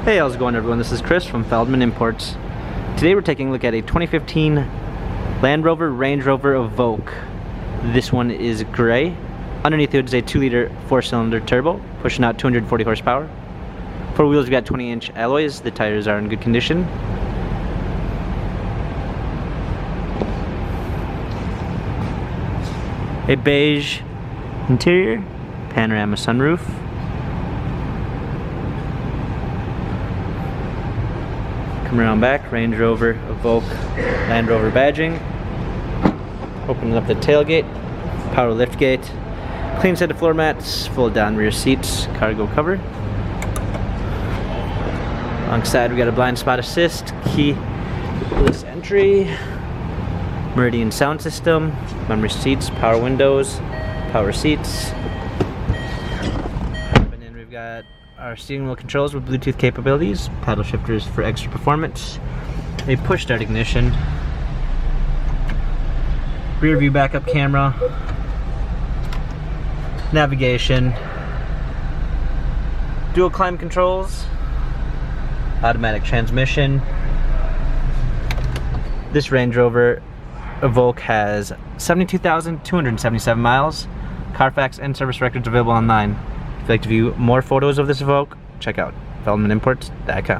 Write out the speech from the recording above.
Hey, how's it going everyone? This is Chris from Feldmann Imports. Today we're taking a look at a 2015 Land Rover Range Rover Evoque. This one is gray. Underneath it is a 2-liter 4-cylinder turbo, pushing out 240 horsepower. For wheels we got 20-inch alloys. The tires are in good condition. A beige interior, panorama sunroof. Come around back, Range Rover Evoque Land Rover badging. Opening up the tailgate, power lift gate, clean set of floor mats, fold down rear seats, cargo cover. Alongside we got a blind spot assist, keyless entry, Meridian sound system, memory seats, power windows, power seats. And then we've got our steering wheel controls with Bluetooth capabilities, paddle shifters for extra performance, a push start ignition, rear view backup camera, navigation, dual climate controls, automatic transmission. This Range Rover Evoque has 72,277 miles. Carfax and service records available online. If you'd like to view more photos of this Evoque, check out feldmanimports.com.